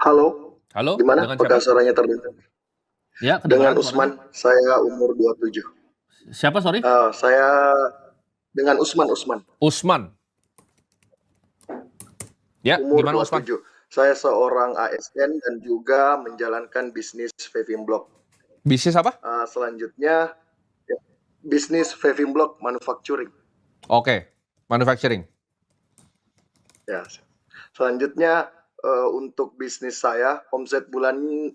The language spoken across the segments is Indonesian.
Halo, Halo, gimana? dengan Apakah siapa? suaranya terdengar? Ya, Dengan kedengaran suaranya. Usman, saya umur 27. Siapa, sorry? Saya dengan Usman, Usman. Ya, umur gimana Usman? 27. Saya seorang ASN dan juga menjalankan bisnis vaping block. Bisnis apa? Selanjutnya, ya, bisnis vaping block manufacturing. Oke, manufacturing. Ya, selanjutnya untuk bisnis saya, omset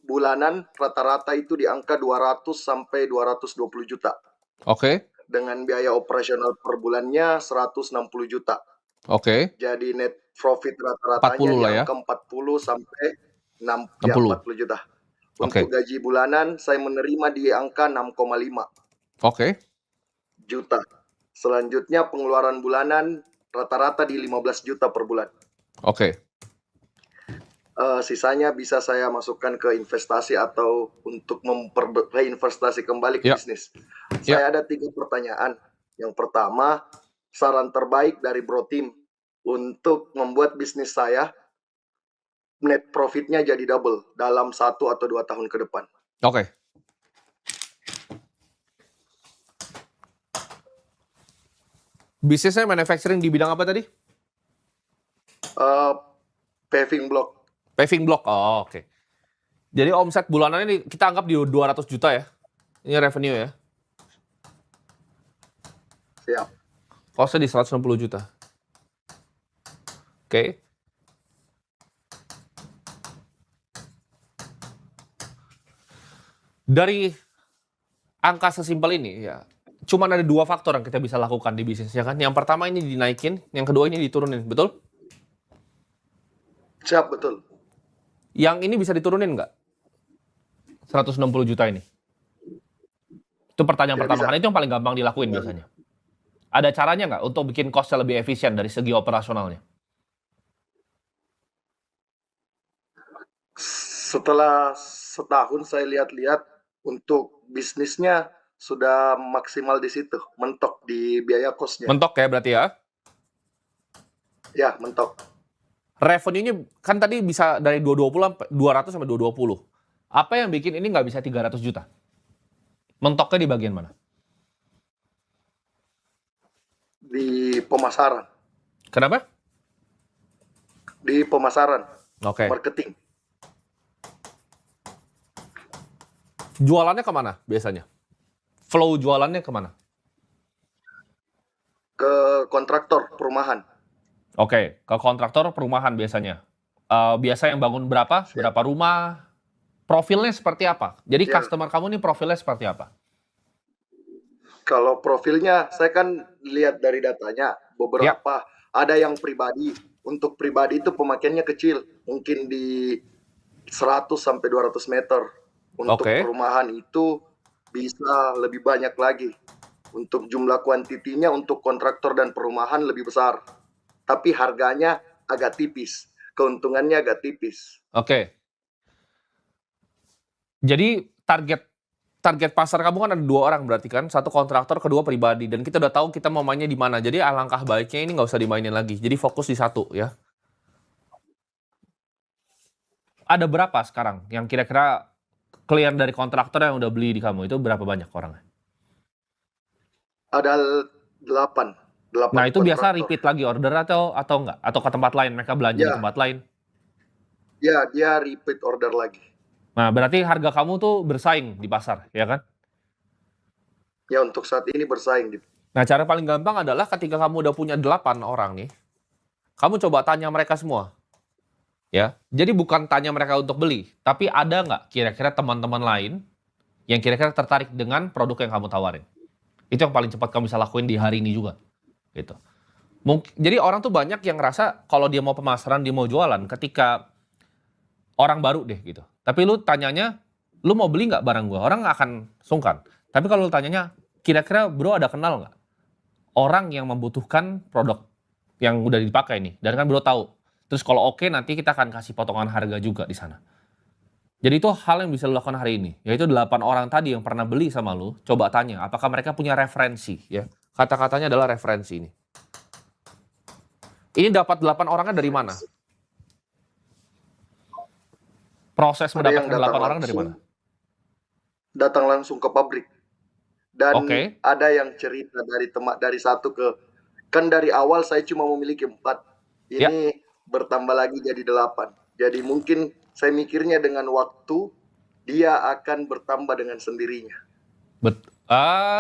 bulanan rata-rata itu di angka 200 sampai 220 juta. Oke, Dengan biaya operasional per bulannya 160 juta. oke. Jadi net profit rata-ratanya 40 di lah ya, angka 40 sampai 60. 40 juta. Untuk Oke, gaji bulanan saya menerima di angka 6,5 oke, juta. Selanjutnya pengeluaran bulanan rata-rata di 15 juta per bulan. oke. Sisanya bisa saya masukkan ke investasi atau untuk reinvestasi kembali ke Ya, bisnis. ya. Saya ada 3 pertanyaan. Yang pertama, saran terbaik dari Bro Tim untuk membuat bisnis saya net profitnya jadi double dalam 1 atau 2 tahun ke depan. Oke. Bisnisnya manufacturing di bidang apa tadi? Uh, Paving block, Paving block. Oh, oke. Jadi omset bulanannya kita anggap di 200 juta ya. Ini revenue ya. siap. Costnya di 160 juta. Oke. Dari angka sesimpel ini ya, cuman ada 2 faktor yang kita bisa lakukan di bisnis ya kan. Yang pertama ini dinaikin, yang kedua ini diturunin, betul? Siap, betul. Yang ini bisa diturunin nggak? 160 juta ini. Itu pertanyaan Tidak pertama, bisa. karena itu yang paling gampang dilakuin biasanya. Ada caranya nggak untuk bikin cost-nya lebih efisien dari segi operasionalnya? Setelah setahun saya lihat-lihat untuk bisnisnya sudah maksimal di situ, mentok di biaya kosnya. Mentok ya berarti ya? Ya, mentok. Revenue-nya kan tadi bisa dari 200 sampai 220. Apa yang bikin ini nggak bisa 300 juta? Mentoknya di bagian mana? Di pemasaran, Kenapa? di pemasaran, Oke. marketing, Jualannya kemana biasanya? Flow jualannya kemana? ke kontraktor perumahan. Oke, ke kontraktor perumahan biasanya. Biasa yang bangun berapa? Siap. Berapa rumah? Profilnya seperti apa? Jadi Ya, customer kamu ini profilnya seperti apa? kalau profilnya saya kan lihat dari datanya Ya, beberapa ada yang pribadi. Untuk pribadi itu pemakaiannya kecil, mungkin di 100 sampai 200 meter. Untuk oke. perumahan itu bisa lebih banyak lagi. Untuk jumlah kuantitinya untuk kontraktor dan perumahan lebih besar. Tapi harganya agak tipis. Keuntungannya agak tipis. Oke. Jadi target pasar kamu kan ada 2 orang berarti kan, satu kontraktor, kedua pribadi, dan kita udah tahu kita mau mainnya di mana. Jadi alangkah baiknya ini nggak usah dimainin lagi. Jadi fokus di satu ya. Ada berapa sekarang yang kira-kira klien dari kontraktor yang udah beli di kamu itu berapa banyak orangnya? Ada 8, Nah 8 itu biasa kontraktor. repeat lagi order atau enggak? Atau ke tempat lain, mereka belanja di Ya, tempat lain? ya, dia repeat order lagi. Nah berarti harga kamu tuh bersaing di pasar, ya kan? Ya, untuk saat ini bersaing. Nah cara paling gampang adalah ketika kamu udah punya 8 orang nih, kamu coba tanya mereka semua. Ya, jadi bukan tanya mereka untuk beli, tapi ada nggak kira-kira teman-teman lain yang kira-kira tertarik dengan produk yang kamu tawarin? Itu yang paling cepat kamu bisa lakuin di hari ini juga, gitu. Jadi orang tuh banyak yang ngerasa kalau dia mau pemasaran, dia mau jualan, ketika orang baru deh gitu. Tapi lu tanyanya, lu mau beli nggak barang gua? Orang nggak akan sungkan. Tapi kalau lu tanyanya, kira-kira bro ada kenal nggak orang yang membutuhkan produk yang udah dipakai nih? Dan kan bro tahu. Terus kalau oke nanti kita akan kasih potongan harga juga di sana. Jadi itu hal yang bisa lo lakukan hari ini, yaitu 8 orang tadi yang pernah beli sama lo, coba tanya, apakah mereka punya referensi, ya. Kata-katanya adalah referensi ini. Ini dapat 8 orangnya dari mana? Proses Ada yang mendapatkan 8 orang dari mana? datang langsung ke pabrik. Dan Oke. ada yang cerita dari satu ke, kan dari awal saya cuma memiliki 4. Ya, Ini bertambah lagi jadi 8. Jadi mungkin saya mikirnya dengan waktu dia akan bertambah dengan sendirinya.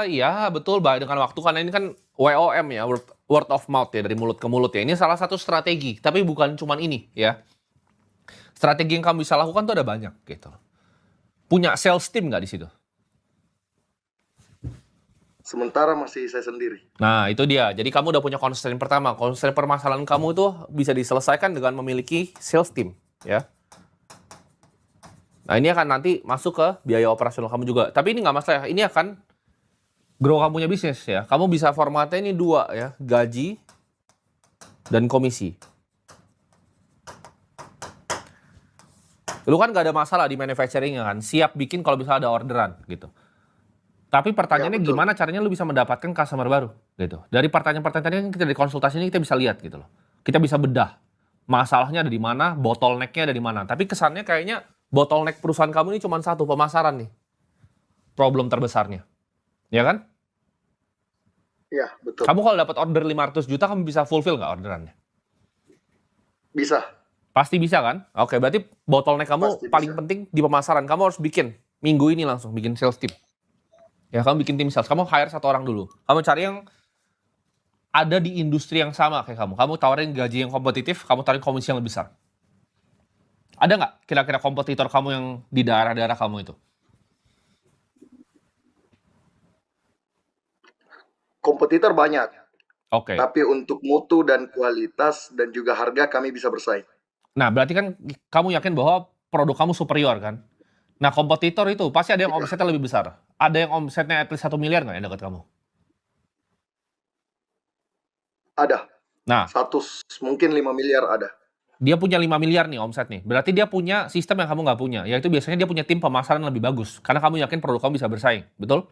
iya betul, Mbak. Dengan waktu karena ini kan WOM ya, word of mouth ya, dari mulut ke mulut ya. Ini salah satu strategi, tapi bukan cuman ini ya. Strategi yang kamu bisa lakukan tuh ada banyak gitu. Punya sales team nggak di situ? Sementara masih saya sendiri. Nah, itu dia. Jadi kamu udah punya constraint pertama. Constraint permasalahan kamu itu bisa diselesaikan dengan memiliki sales team, ya. Nah, ini akan nanti masuk ke biaya operasional kamu juga. Tapi ini nggak masalah. Ini akan grow kamu punya bisnis ya. Kamu bisa formatnya ini 2 ya, gaji dan komisi. Lu kan nggak ada masalah di manufacturing kan, siap bikin kalau bisa ada orderan gitu. Tapi pertanyaannya betul. gimana caranya lu bisa mendapatkan customer baru gitu. Dari pertanyaan-pertanyaan tadi kan kita dari konsultasi ini kita bisa lihat gitu loh. Kita bisa bedah. Masalahnya ada di mana, bottleneck-nya ada di mana. Tapi kesannya kayaknya bottleneck perusahaan kamu ini cuma satu, pemasaran nih. Problem terbesarnya. Ya kan? Ya, betul. Kamu kalau dapat order 500 juta, kamu bisa fulfill nggak orderannya? Bisa. Pasti bisa kan? Oke, berarti bottleneck kamu Pasti paling bisa. penting di pemasaran. Kamu harus bikin minggu ini langsung bikin sales team. Ya, kamu bikin tim sales. Kamu hire 1 orang dulu. Kamu cari yang ada di industri yang sama kayak kamu. Kamu tawarin gaji yang kompetitif, kamu tawarin komisi yang lebih besar. Ada nggak kira-kira kompetitor kamu yang di daerah-daerah kamu itu? Kompetitor banyak. Oke. Tapi untuk mutu dan kualitas dan juga harga kami bisa bersaing. Nah, berarti kan kamu yakin bahwa produk kamu superior kan? Nah, kompetitor itu pasti ada yang Ya, omsetnya lebih besar. Ada yang omsetnya at least 1 miliar nggak yang dekat kamu? ada. Nah, Mungkin 5 miliar ada. dia punya 5 miliar nih omset nih. Berarti dia punya sistem yang kamu nggak punya. Yaitu biasanya dia punya tim pemasaran lebih bagus. Karena kamu yakin produk kamu bisa bersaing. Betul?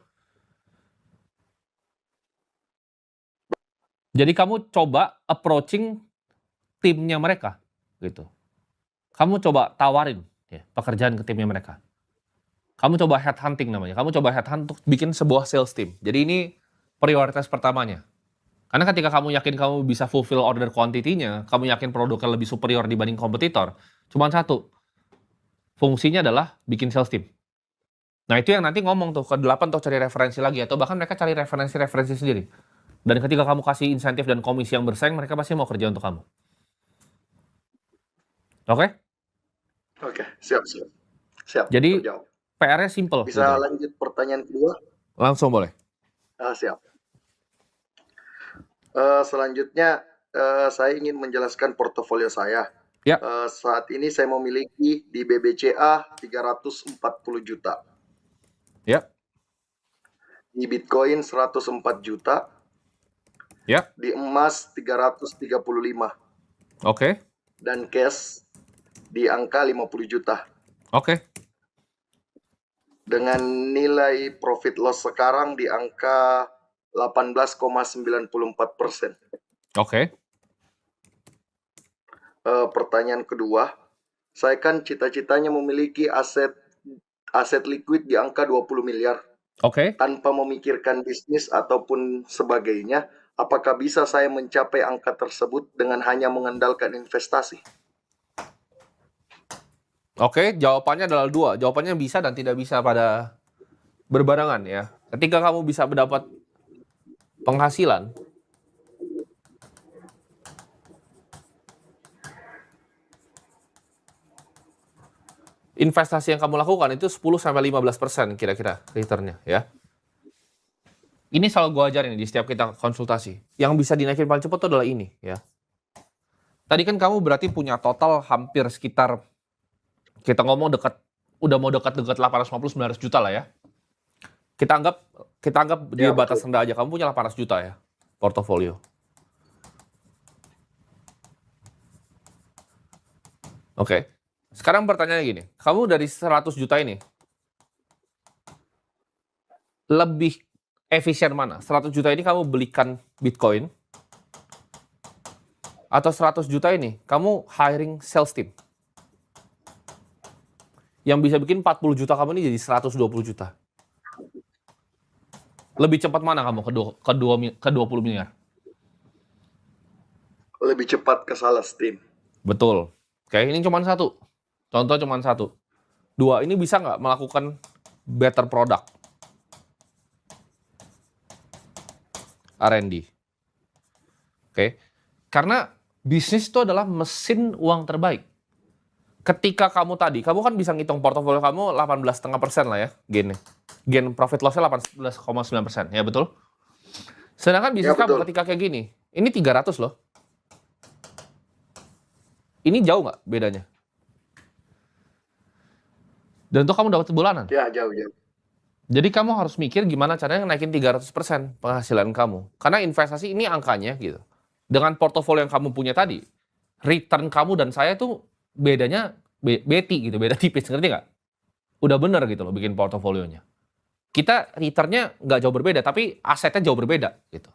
Jadi kamu coba approaching timnya mereka. Gitu. Kamu coba tawarin ya, pekerjaan ke timnya mereka. Kamu coba headhunting namanya. Kamu coba headhunt untuk bikin sebuah sales team. Jadi ini prioritas pertamanya. Karena ketika kamu yakin kamu bisa fulfill order quantity-nya, kamu yakin produknya lebih superior dibanding kompetitor, cuma satu, fungsinya adalah bikin sales team. Nah itu yang nanti ngomong tuh, ke 8 tuh cari referensi lagi, atau bahkan mereka cari referensi-referensi sendiri. Dan ketika kamu kasih insentif dan komisi yang bersaing, mereka pasti mau kerja untuk kamu. Oke? Oke, siap. Jadi Terjawab. PR-nya simple. Bisa Gitu. lanjut pertanyaan kedua? Langsung boleh. Siap. Selanjutnya, saya ingin menjelaskan portofolio saya. Ya. Saat ini saya memiliki di BBCA 340 juta. Ya. Di Bitcoin 104 juta. Ya. Di emas 335. Oke. Dan cash di angka 50 juta. Oke. Dengan nilai profit loss sekarang di angka 18,94%. Oke. Pertanyaan kedua, saya kan cita-citanya memiliki aset liquid di angka 20 miliar. Oke. Tanpa memikirkan bisnis ataupun sebagainya, apakah bisa saya mencapai angka tersebut dengan hanya mengandalkan investasi? Oke, jawabannya adalah 2. Jawabannya bisa dan tidak bisa pada berbarengan ya. Ketika kamu bisa mendapat penghasilan, investasi yang kamu lakukan itu 10-15% kira-kira returnnya ya. Ini selalu gue ajarin di setiap kita konsultasi. Yang bisa dinaikin paling cepat itu adalah ini ya. Tadi kan kamu berarti punya total hampir sekitar, kita ngomong udah mau dekat-dekat 850-900 juta lah ya. Kita anggap di Ya, batas betul. rendah aja, kamu punya 800 juta ya portofolio. Oke. Sekarang pertanyaannya gini, kamu dari 100 juta ini lebih efisien mana? 100 juta ini kamu belikan Bitcoin atau 100 juta ini kamu hiring sales team? yang bisa bikin 40 juta kamu ini jadi 120 juta. Lebih cepat mana kamu ke 20 miliar? Lebih cepat ke sales team. Betul. Oke, ini cuma satu. Contoh cuma satu. Dua, ini bisa nggak melakukan better product? R&D. Oke. Karena bisnis itu adalah mesin uang terbaik. Ketika kamu kan bisa ngitung portofolio kamu 18,5% lah ya gainnya. Gain profit loss-nya 18,9%, ya betul? Sedangkan bisnis Ya, kamu betul. ketika kayak gini, ini 300 loh. Ini jauh nggak bedanya? Dan itu kamu dapat bulanan. Ya, jauh. Jadi kamu harus mikir gimana caranya naikin 300% penghasilan kamu. Karena investasi ini angkanya gitu. Dengan portofolio yang kamu punya tadi, return kamu dan saya tuh bedanya beti gitu, beda tipis, ngerti nggak? Udah bener gitu loh bikin portofolionya. Kita returnnya nggak jauh berbeda, tapi asetnya jauh berbeda gitu.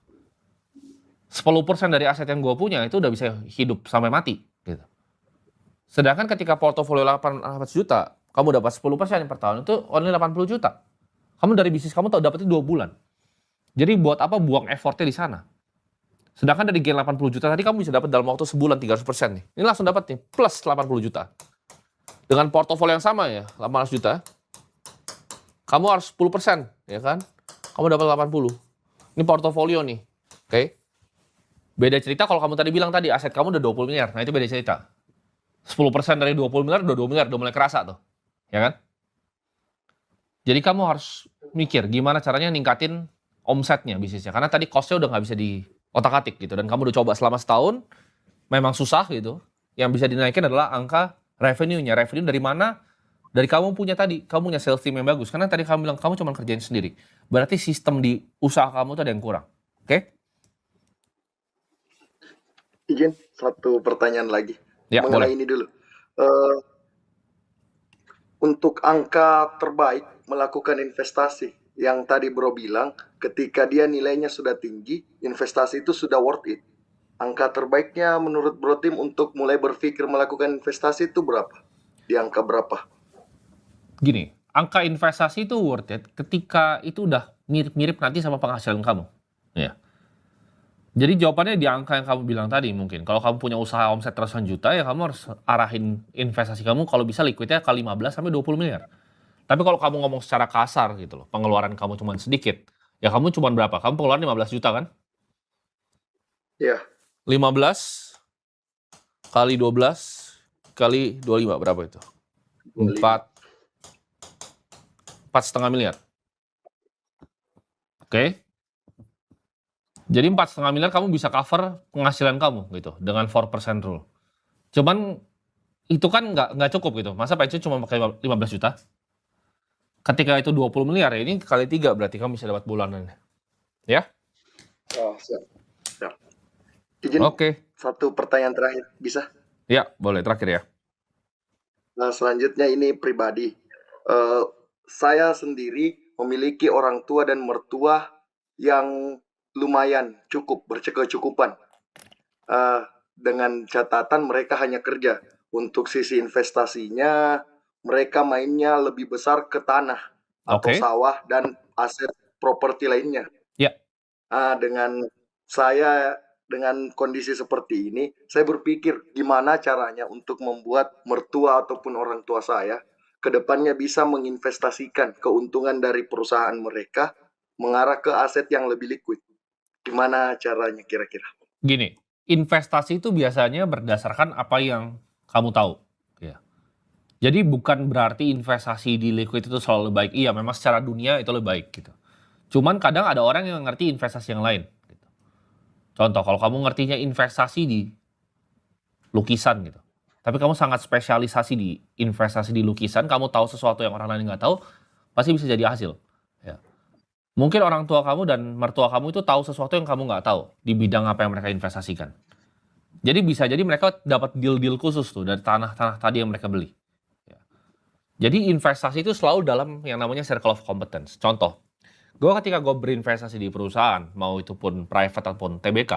10% dari aset yang gue punya itu udah bisa hidup sampai mati gitu. Sedangkan ketika portofolio 800 juta, kamu dapat 10% per tahun itu only 80 juta. Kamu dari bisnis kamu tahu dapetnya 2 bulan. Jadi buat apa buang effortnya di sana? Sedangkan dari gain 80 juta tadi kamu bisa dapat dalam waktu sebulan 300% nih. Ini langsung dapat nih, plus 80 juta. Dengan portofolio yang sama ya, 800 juta, kamu harus 10%, ya kan? Kamu dapat 80. Ini portofolio nih, oke? Beda cerita kalau kamu tadi bilang tadi, aset kamu udah 20 miliar, nah itu beda cerita. 10% dari 20 miliar udah 2 miliar, udah mulai kerasa tuh, ya kan? Jadi kamu harus mikir gimana caranya ningkatin omsetnya bisnisnya. Karena tadi cost-nya udah nggak bisa di otak-atik gitu. Dan kamu udah coba selama setahun, memang susah gitu. Yang bisa dinaikin adalah angka revenue-nya. Revenue dari mana? Dari kamu punya tadi, kamu punya sales team yang bagus. Karena tadi kamu bilang kamu cuma kerjain sendiri. Berarti sistem di usaha kamu tuh ada yang kurang. Oke? Izin satu pertanyaan lagi Ya, mengenai boleh. ini dulu. Eh, untuk angka terbaik melakukan investasi yang tadi Bro bilang, ketika dia nilainya sudah tinggi, investasi itu sudah worth it. Angka terbaiknya menurut Bro Tim untuk mulai berpikir melakukan investasi itu berapa? Di angka berapa? Gini, angka investasi itu worth it ketika itu udah mirip-mirip nanti sama penghasilan kamu. Ya. Jadi jawabannya di angka yang kamu bilang tadi mungkin. Kalau kamu punya usaha omset ratusan juta, ya kamu harus arahin investasi kamu kalau bisa liquidnya ke 15 sampai 20 miliar. Tapi kalau kamu ngomong secara kasar gitu loh, pengeluaran kamu cuma sedikit, ya kamu cuma berapa? Kamu pengeluaran 15 juta kan? Ya, 15 kali 12 kali 25 berapa itu? 25. 4,5 miliar. Oke. Jadi 4,5 miliar kamu bisa cover penghasilan kamu gitu dengan 4% rule. Cuman itu kan nggak cukup gitu. Masa pensiun cuma pakai 15 juta? Ketika itu 20 miliar ya ini kali 3 berarti kamu bisa dapat bulanannya. Ya? Oh, siap. Siap. Izin Oke. satu pertanyaan terakhir, bisa? Ya, boleh terakhir ya. Nah, selanjutnya ini pribadi. Saya sendiri memiliki orang tua dan mertua yang lumayan cukup, berkecukupan. Dengan catatan mereka hanya kerja. Untuk sisi investasinya, mereka mainnya lebih besar ke tanah atau Oke. sawah dan aset properti lainnya. Ya. Dengan saya dengan kondisi seperti ini, saya berpikir gimana caranya untuk membuat mertua ataupun orang tua saya ke depannya bisa menginvestasikan keuntungan dari perusahaan mereka mengarah ke aset yang lebih liquid. Gimana caranya kira-kira? Gini, investasi itu biasanya berdasarkan apa yang kamu tahu. Ya. Jadi bukan berarti investasi di liquid itu selalu baik. Iya, memang secara dunia itu lebih baik gitu. Cuman kadang ada orang yang ngerti investasi yang lain. Gitu. Contoh, kalau kamu ngertinya investasi di lukisan gitu. Tapi kamu sangat spesialisasi di investasi di lukisan, kamu tahu sesuatu yang orang lain nggak tahu, pasti bisa jadi hasil. Ya. Mungkin orang tua kamu dan mertua kamu itu tahu sesuatu yang kamu nggak tahu di bidang apa yang mereka investasikan. Jadi bisa jadi mereka dapat deal-deal khusus tuh dari tanah-tanah tadi yang mereka beli. Ya. Jadi investasi itu selalu dalam yang namanya circle of competence. Contoh, ketika gue berinvestasi di perusahaan, mau itu pun private ataupun TBK,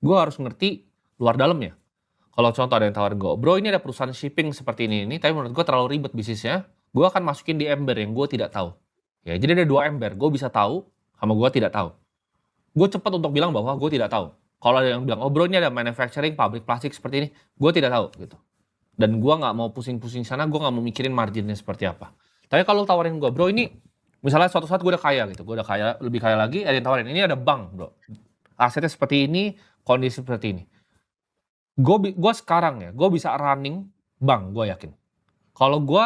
gue harus ngerti luar dalamnya. Kalau contoh ada yang tawarin gue, bro ini ada perusahaan shipping seperti ini, tapi menurut gue terlalu ribet bisnisnya, gue akan masukin di ember yang gue tidak tahu. Ya, jadi ada 2 ember, gue bisa tahu sama gue tidak tahu. Gue cepat untuk bilang bahwa gue tidak tahu. Kalau ada yang bilang, oh bro ini ada manufacturing, pabrik plastik seperti ini, gue tidak tahu gitu. Dan gue nggak mau pusing-pusing sana, gue nggak mau mikirin marginnya seperti apa. Tapi kalau tawarin gue, bro ini, misalnya suatu saat gue udah kaya gitu, gue udah kaya, lebih kaya lagi, ada yang tawarin, ini ada bank bro, asetnya seperti ini, kondisi seperti ini. Gue sekarang ya, gue bisa running bank, gue yakin. Kalau gue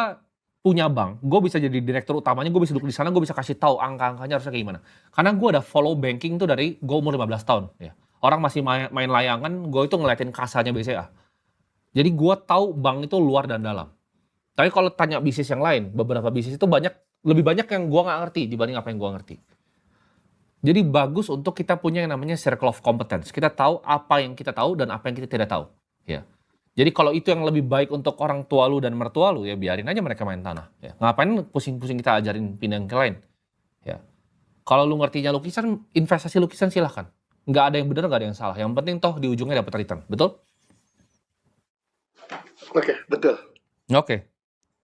punya bank, gue bisa jadi direktur utamanya, gue bisa duduk di sana, gue bisa kasih tahu angka-angkanya harusnya kayak gimana. Karena gue ada follow banking tuh dari gue umur 15 tahun. Ya. Orang masih main layangan, gue itu ngeliatin kasanya BCA. Jadi gue tahu bank itu luar dan dalam. Tapi kalau tanya bisnis yang lain, beberapa bisnis itu lebih banyak yang gue nggak ngerti dibanding apa yang gue ngerti. Jadi bagus untuk kita punya yang namanya circle of competence. Kita tahu apa yang kita tahu dan apa yang kita tidak tahu. Ya. Jadi kalau itu yang lebih baik untuk orang tua lu dan mertua lu, ya biarin aja mereka main tanah. Ya. Ngapain pusing-pusing kita ajarin pindah ke lain? Ya. Kalau lu ngertinya lukisan, investasi lukisan silahkan. Nggak ada yang benar, nggak ada yang salah. Yang penting toh di ujungnya dapat return. Betul? Oke, betul. Oke.